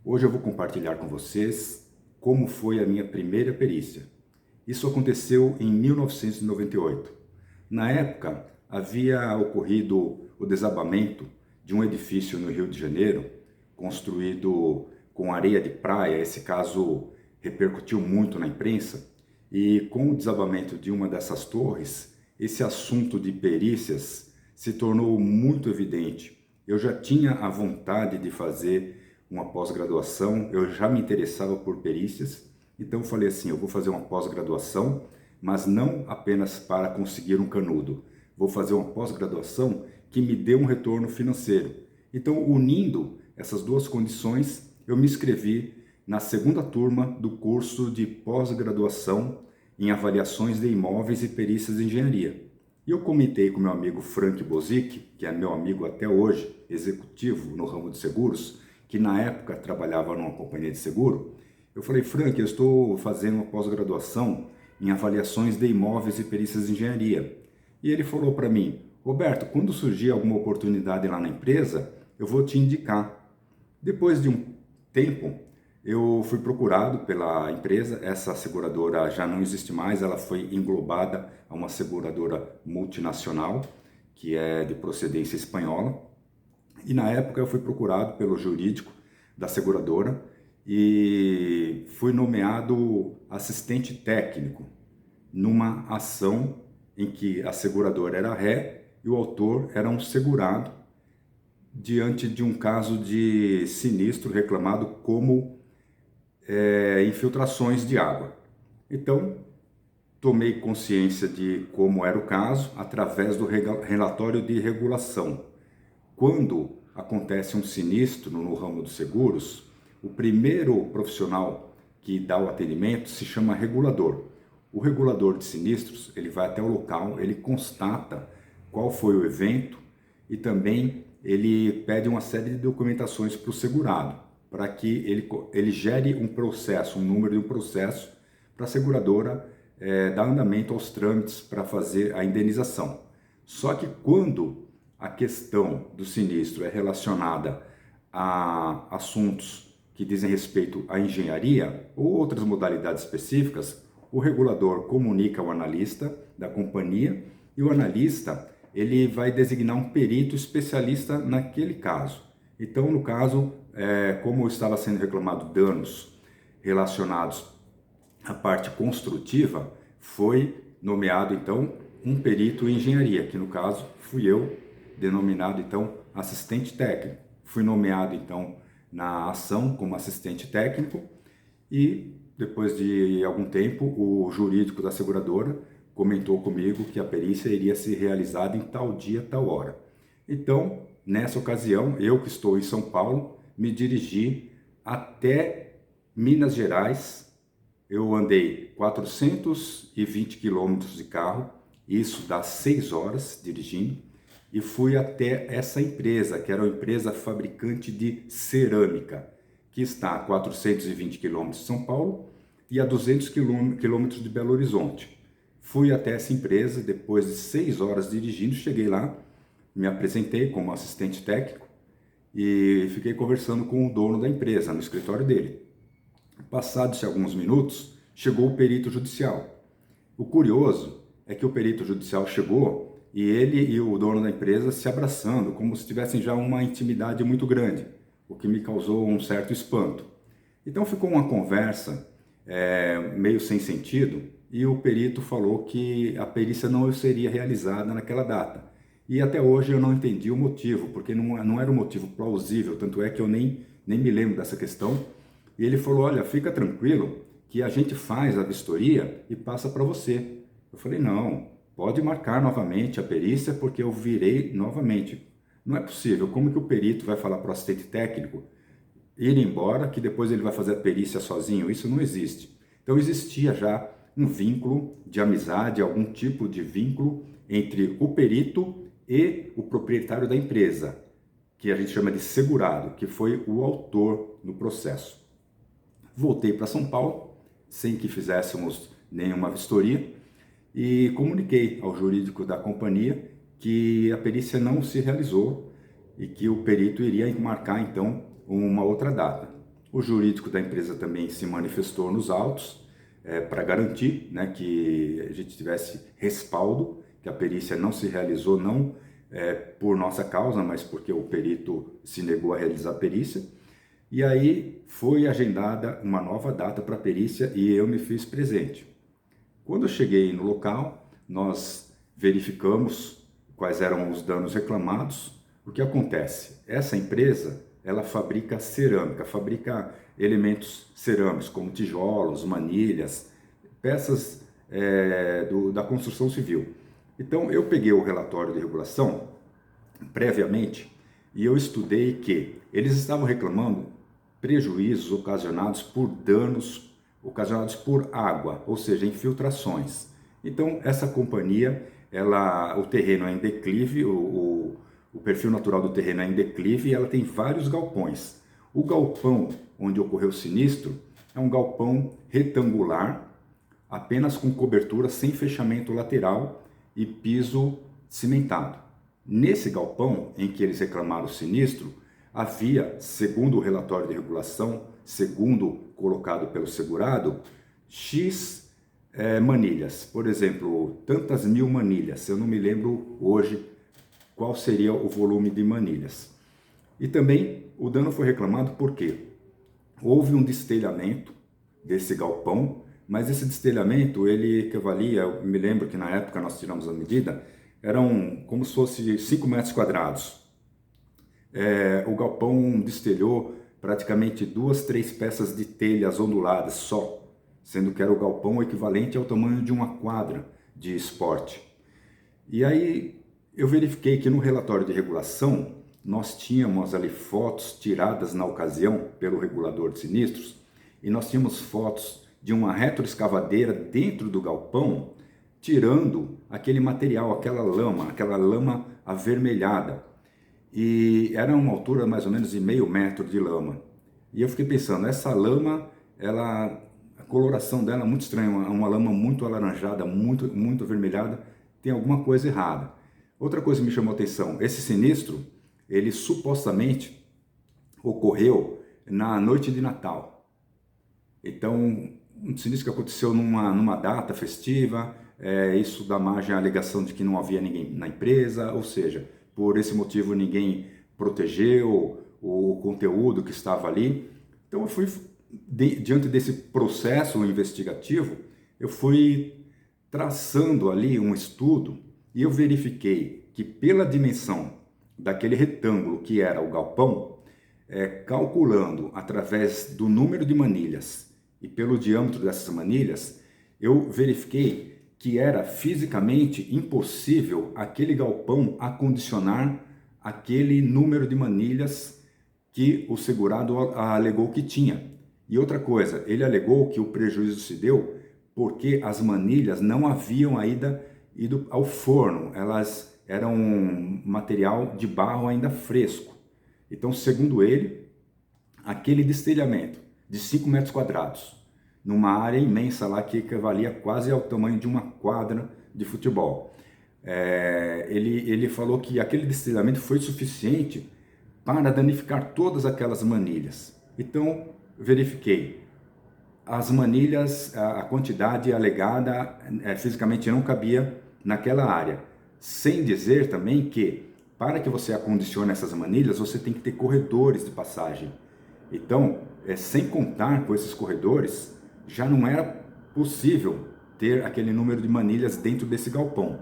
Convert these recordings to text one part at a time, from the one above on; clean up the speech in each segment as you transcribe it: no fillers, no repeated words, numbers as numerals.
Hoje eu vou compartilhar com vocês como foi a minha primeira perícia. Isso aconteceu em 1998. Na época, havia ocorrido o desabamento de um edifício no Rio de Janeiro, construído com areia de praia. Esse caso repercutiu muito na imprensa. E com o desabamento de uma dessas torres, esse assunto de perícias se tornou muito evidente. Eu já tinha a vontade de fazer uma pós-graduação, eu já me interessava por perícias, então eu falei assim, eu vou fazer uma pós-graduação, mas não apenas para conseguir um canudo, vou fazer uma pós-graduação que me dê um retorno financeiro. Então, unindo essas duas condições, eu me inscrevi na segunda turma do curso de pós-graduação em avaliações de imóveis e perícias em engenharia. E eu comentei com meu amigo Frank Bozic, que é meu amigo até hoje, executivo no ramo de seguros, que na época trabalhava numa companhia de seguro. Eu falei, Frank, eu estou fazendo uma pós-graduação em avaliações de imóveis e perícias de engenharia. E ele falou para mim, Roberto, quando surgir alguma oportunidade lá na empresa, eu vou te indicar. Depois de um tempo, eu fui procurado pela empresa, essa seguradora já não existe mais, ela foi englobada a uma seguradora multinacional, que é de procedência espanhola. E na época eu fui procurado pelo jurídico da seguradora e fui nomeado assistente técnico numa ação em que a seguradora era ré e o autor era um segurado diante de um caso de sinistro reclamado como infiltrações de água. Então, tomei consciência de como era o caso através do relatório de regulação. Quando acontece um sinistro no ramo dos seguros, o primeiro profissional que dá o atendimento se chama regulador. O regulador de sinistros, ele vai até o local, ele constata qual foi o evento e também ele pede uma série de documentações para o segurado, para que ele gere um processo, um número de um processo para a seguradora dar andamento aos trâmites para fazer a indenização. Só que quando a questão do sinistro é relacionada a assuntos que dizem respeito à engenharia ou outras modalidades específicas, o regulador comunica ao analista da companhia e o analista ele vai designar um perito especialista naquele caso. Então, no caso, como estava sendo reclamado danos relacionados à parte construtiva, foi nomeado então um perito em engenharia, que no caso fui eu, denominado então assistente técnico. Fui nomeado então na ação como assistente técnico e depois de algum tempo o jurídico da seguradora comentou comigo que a perícia iria ser realizada em tal dia, tal hora. Então, nessa ocasião, eu que estou em São Paulo, me dirigi até Minas Gerais. Eu andei 420 quilômetros de carro, isso dá 6 horas dirigindo, e fui até essa empresa, que era uma empresa fabricante de cerâmica, que está a 420 quilômetros de São Paulo e a 200 quilômetros de Belo Horizonte. Fui até essa empresa, depois de 6 horas dirigindo, cheguei lá, me apresentei como assistente técnico e fiquei conversando com o dono da empresa, no escritório dele. Passados alguns minutos, chegou o perito judicial. O curioso é que o perito judicial chegou e ele e o dono da empresa se abraçando, como se tivessem já uma intimidade muito grande, o que me causou um certo espanto. Então ficou uma conversa meio sem sentido e o perito falou que a perícia não seria realizada naquela data. E até hoje eu não entendi o motivo, porque não era um motivo plausível, tanto é que eu nem me lembro dessa questão. E ele falou, olha, fica tranquilo que a gente faz a vistoria e passa para você. Eu falei, não, pode marcar novamente a perícia porque eu virei novamente. Não é possível, como que o perito vai falar para o assistente técnico ir embora, que depois ele vai fazer a perícia sozinho? Isso não existe. Então existia já um vínculo de amizade, algum tipo de vínculo entre o perito e o proprietário da empresa, que a gente chama de segurado, que foi o autor no processo. Voltei para São Paulo, sem que fizéssemos nenhuma vistoria, e comuniquei ao jurídico da companhia que a perícia não se realizou e que o perito iria marcar então uma outra data. O jurídico da empresa também se manifestou nos autos para garantir, né, que a gente tivesse respaldo, que a perícia não se realizou não por nossa causa, mas porque o perito se negou a realizar a perícia. E aí foi agendada uma nova data para a perícia e eu me fiz presente. Quando eu cheguei no local, nós verificamos quais eram os danos reclamados. O que acontece? Essa empresa, ela fabrica cerâmica, fabrica elementos cerâmicos, como tijolos, manilhas, peças da construção civil. Então, eu peguei o relatório de regulação previamente e eu estudei que eles estavam reclamando prejuízos ocasionados por danos ocasionados por água, ou seja, infiltrações. Então, essa companhia, o terreno é em declive, o perfil natural do terreno é em declive e ela tem vários galpões. O galpão onde ocorreu o sinistro é um galpão retangular, apenas com cobertura sem fechamento lateral e piso cimentado. Nesse galpão em que eles reclamaram o sinistro, havia, segundo o relatório de regulação, segundo colocado pelo segurado, X manilhas. Por exemplo, tantas mil manilhas. Eu não me lembro hoje qual seria o volume de manilhas. E também o dano foi reclamado porque houve um destelhamento desse galpão, mas esse destelhamento, ele equivalia, eu me lembro que na época nós tiramos a medida, eram como se fosse 5 metros quadrados. O galpão destelhou praticamente 2, 3 peças de telhas onduladas só, sendo que era o galpão equivalente ao tamanho de uma quadra de esporte. E aí eu verifiquei que no relatório de regulação nós tínhamos ali fotos tiradas na ocasião pelo regulador de sinistros e nós tínhamos fotos de uma retroescavadeira dentro do galpão tirando aquele material, aquela lama avermelhada. E era uma altura mais ou menos de meio metro de lama. E eu fiquei pensando, essa lama, a coloração dela é muito estranha, uma lama muito alaranjada, muito avermelhada, tem alguma coisa errada. Outra coisa que me chamou a atenção, esse sinistro, ele supostamente ocorreu na noite de Natal. Então, um sinistro que aconteceu numa data festiva, isso dá margem à alegação de que não havia ninguém na empresa, ou seja, por esse motivo ninguém protegeu o conteúdo que estava ali. Então eu fui, diante desse processo investigativo, eu fui traçando ali um estudo e eu verifiquei que pela dimensão daquele retângulo que era o galpão, calculando através do número de manilhas e pelo diâmetro dessas manilhas, eu verifiquei que era fisicamente impossível aquele galpão acondicionar aquele número de manilhas que o segurado alegou que tinha. E outra coisa, ele alegou que o prejuízo se deu porque as manilhas não haviam ainda ido ao forno, elas eram um material de barro ainda fresco. Então, segundo ele, aquele destelhamento de 5 metros quadrados, numa área imensa lá que equivalia quase ao tamanho de uma quadra de futebol. Ele falou que aquele destelhamento foi suficiente para danificar todas aquelas manilhas. Então, verifiquei. As manilhas, a quantidade alegada fisicamente não cabia naquela área. Sem dizer também que, para que você acondicione essas manilhas, você tem que ter corredores de passagem. Então, sem contar com esses corredores, já não era possível ter aquele número de manilhas dentro desse galpão.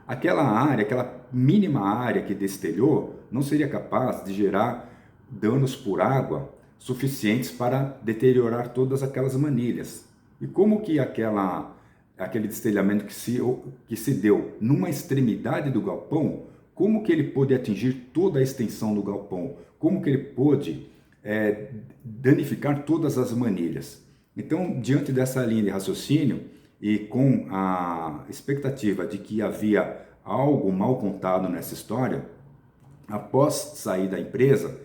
Aquela área, aquela mínima área que destelhou, não seria capaz de gerar danos por água suficientes para deteriorar todas aquelas manilhas. E como que aquele destelhamento que se deu numa extremidade do galpão, como que ele pôde atingir toda a extensão do galpão? Como que ele pôde danificar todas as manilhas? Então, diante dessa linha de raciocínio e com a expectativa de que havia algo mal contado nessa história, após sair da empresa,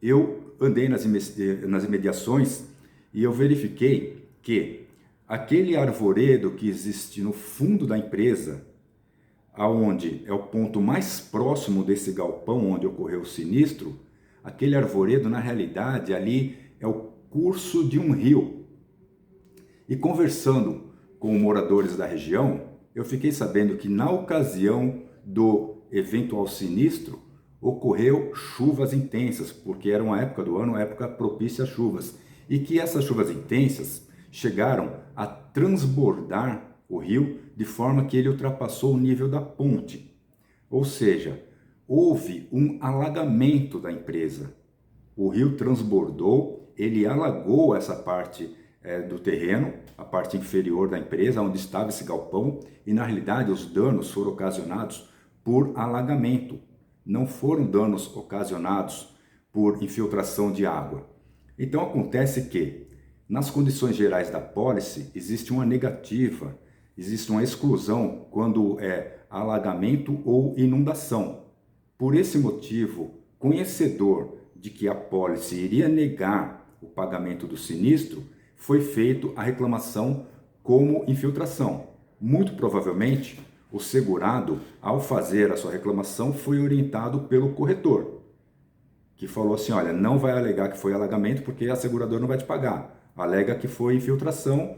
eu andei nas imediações e eu verifiquei que aquele arvoredo que existe no fundo da empresa, aonde é o ponto mais próximo desse galpão onde ocorreu o sinistro, aquele arvoredo, na realidade, ali é o curso de um rio. E conversando com moradores da região, eu fiquei sabendo que na ocasião do eventual sinistro, ocorreu chuvas intensas, porque era uma época do ano, uma época propícia a chuvas, e que essas chuvas intensas chegaram a transbordar o rio de forma que ele ultrapassou o nível da ponte. Ou seja, houve um alagamento da empresa. O rio transbordou, ele alagou essa parte do terreno, a parte inferior da empresa, onde estava esse galpão, e na realidade os danos foram ocasionados por alagamento. Não foram danos ocasionados por infiltração de água. Então acontece que, nas condições gerais da apólice, existe uma negativa, existe uma exclusão quando é alagamento ou inundação. Por esse motivo, conhecedor de que a apólice iria negar o pagamento do sinistro, foi feita a reclamação como infiltração. Muito provavelmente, o segurado, ao fazer a sua reclamação, foi orientado pelo corretor, que falou assim, olha, não vai alegar que foi alagamento porque a seguradora não vai te pagar. Alega que foi infiltração,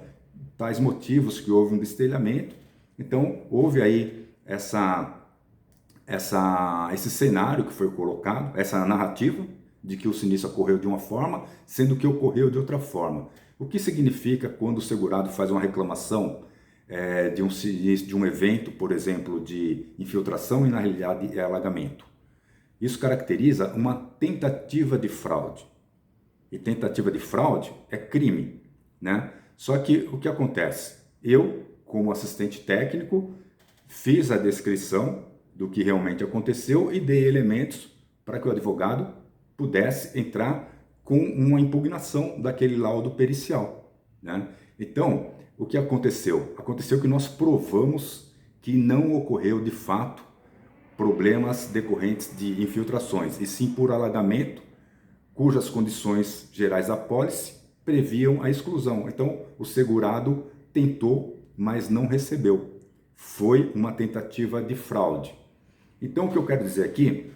tais motivos que houve um destelhamento. Então, houve aí esse cenário que foi colocado, essa narrativa de que o sinistro ocorreu de uma forma, sendo que ocorreu de outra forma. O que significa quando o segurado faz uma reclamação de um sinistro, de um evento, por exemplo, de infiltração e na realidade é alagamento? Isso caracteriza uma tentativa de fraude. E tentativa de fraude é crime, né? Só que o que acontece? Eu, como assistente técnico, fiz a descrição do que realmente aconteceu e dei elementos para que o advogado pudesse entrar com uma impugnação daquele laudo pericial, né? Então, o que aconteceu? Aconteceu que nós provamos que não ocorreu de fato problemas decorrentes de infiltrações, e sim por alagamento, cujas condições gerais da apólice previam a exclusão. Então, o segurado tentou, mas não recebeu. Foi uma tentativa de fraude. Então, o que eu quero dizer aqui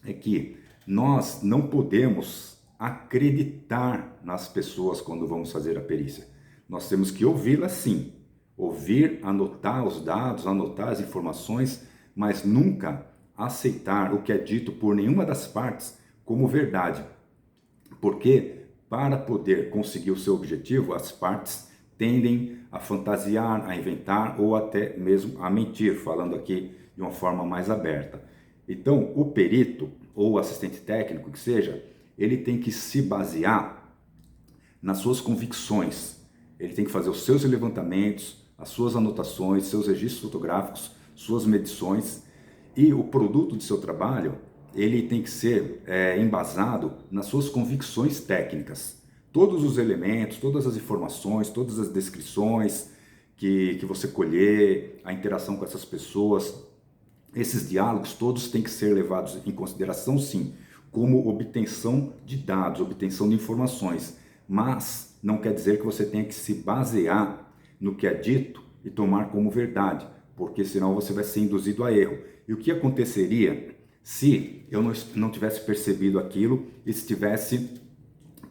é que nós não podemos acreditar nas pessoas quando vamos fazer a perícia. Nós temos que ouvi-las sim, ouvir, anotar os dados, anotar as informações, mas nunca aceitar o que é dito por nenhuma das partes como verdade. Porque para poder conseguir o seu objetivo, as partes tendem a fantasiar, a inventar ou até mesmo a mentir, falando aqui de uma forma mais aberta. Então, o perito ou assistente técnico que seja, ele tem que se basear nas suas convicções. Ele tem que fazer os seus levantamentos, as suas anotações, seus registros fotográficos, suas medições, e o produto de seu trabalho, ele tem que ser embasado nas suas convicções técnicas. Todos os elementos, todas as informações, todas as descrições que você colher, a interação com essas pessoas, esses diálogos todos têm que ser levados em consideração, sim, como obtenção de dados, obtenção de informações, mas não quer dizer que você tenha que se basear no que é dito e tomar como verdade, porque senão você vai ser induzido a erro. E o que aconteceria se eu não tivesse percebido aquilo e se tivesse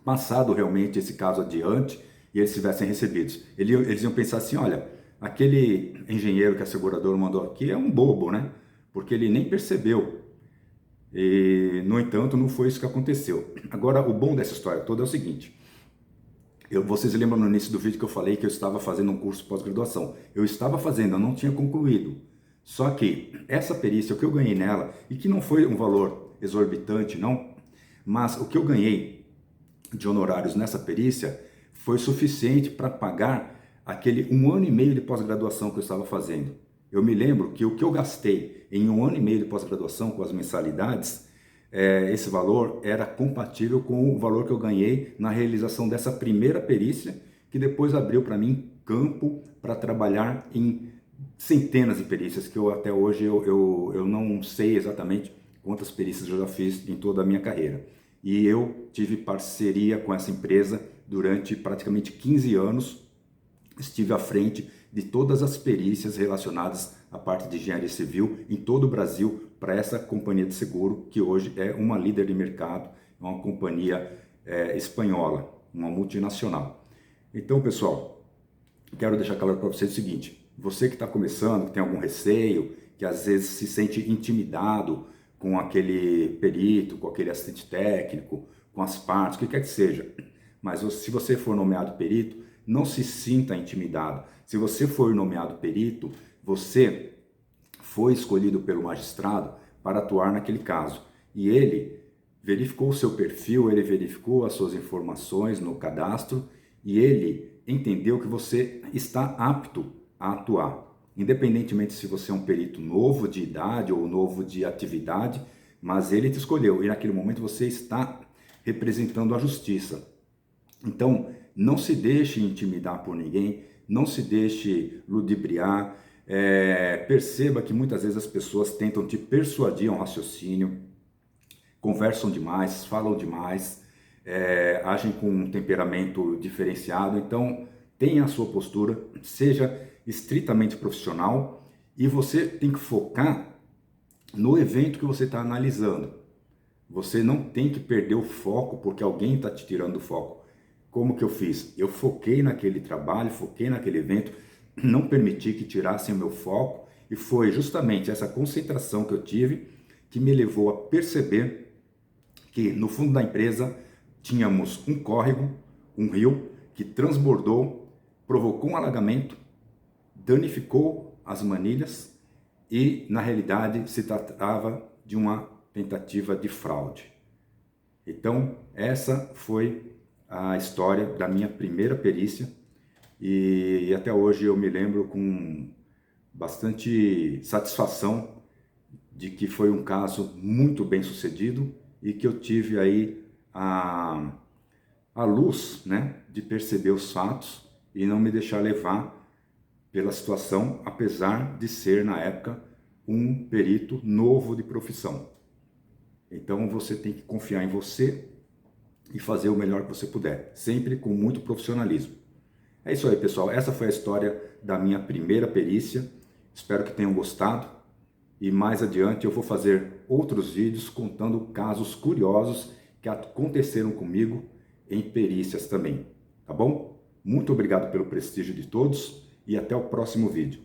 passado realmente esse caso adiante e eles tivessem recebidos? Eles iam pensar assim, olha, aquele engenheiro que a seguradora mandou aqui é um bobo, né? Porque ele nem percebeu. E, no entanto, não foi isso que aconteceu. Agora, o bom dessa história toda é o seguinte. Vocês lembram no início do vídeo que eu falei que eu estava fazendo um curso de pós-graduação. Eu estava fazendo, eu não tinha concluído. Só que essa perícia, o que eu ganhei nela, e que não foi um valor exorbitante, não, mas o que eu ganhei de honorários nessa perícia foi suficiente para pagar aquele 1 ano e meio de pós-graduação que eu estava fazendo. Eu me lembro que o que eu gastei em 1 ano e meio de pós-graduação com as mensalidades, esse valor era compatível com o valor que eu ganhei na realização dessa primeira perícia, que depois abriu para mim campo para trabalhar em centenas de perícias, que até hoje eu não sei exatamente quantas perícias eu já fiz em toda a minha carreira. E eu tive parceria com essa empresa durante praticamente 15 anos, estive à frente de todas as perícias relacionadas à parte de engenharia civil em todo o Brasil para essa companhia de seguro, que hoje é uma líder de mercado, é uma companhia espanhola. uma multinacional. Então, pessoal, quero deixar claro para vocês o seguinte: você que está começando, que tem algum receio, que às vezes se sente intimidado com aquele perito, com aquele assistente técnico, com as partes, o que quer que seja, mas se você for nomeado perito, não se sinta intimidado. Se você for nomeado perito, você foi escolhido pelo magistrado para atuar naquele caso. E ele verificou o seu perfil, ele verificou as suas informações no cadastro e ele entendeu que você está apto a atuar. Independentemente se você é um perito novo de idade ou novo de atividade, mas ele te escolheu e naquele momento você está representando a justiça. Então, não se deixe intimidar por ninguém, não se deixe ludibriar. Perceba que muitas vezes as pessoas tentam te persuadir a um raciocínio, conversam demais, falam demais, agem com um temperamento diferenciado. Então, tenha a sua postura, seja estritamente profissional e você tem que focar no evento que você está analisando. Você não tem que perder o foco porque alguém está te tirando o foco. Como que eu fiz? Eu foquei naquele trabalho, foquei naquele evento, não permiti que tirassem o meu foco e foi justamente essa concentração que eu tive que me levou a perceber que no fundo da empresa tínhamos um córrego, um rio que transbordou, provocou um alagamento, danificou as manilhas e na realidade se tratava de uma tentativa de fraude. Então essa foi a história da minha primeira perícia e até hoje eu me lembro com bastante satisfação de que foi um caso muito bem sucedido e que eu tive aí a luz, né, de perceber os fatos e não me deixar levar pela situação, apesar de ser na época um perito novo de profissão. Então você tem que confiar em você e fazer o melhor que você puder, sempre com muito profissionalismo. É isso aí, pessoal. Essa foi a história da minha primeira perícia. Espero que tenham gostado. E mais adiante eu vou fazer outros vídeos contando casos curiosos que aconteceram comigo em perícias também. Tá bom? Muito obrigado pelo prestígio de todos e até o próximo vídeo.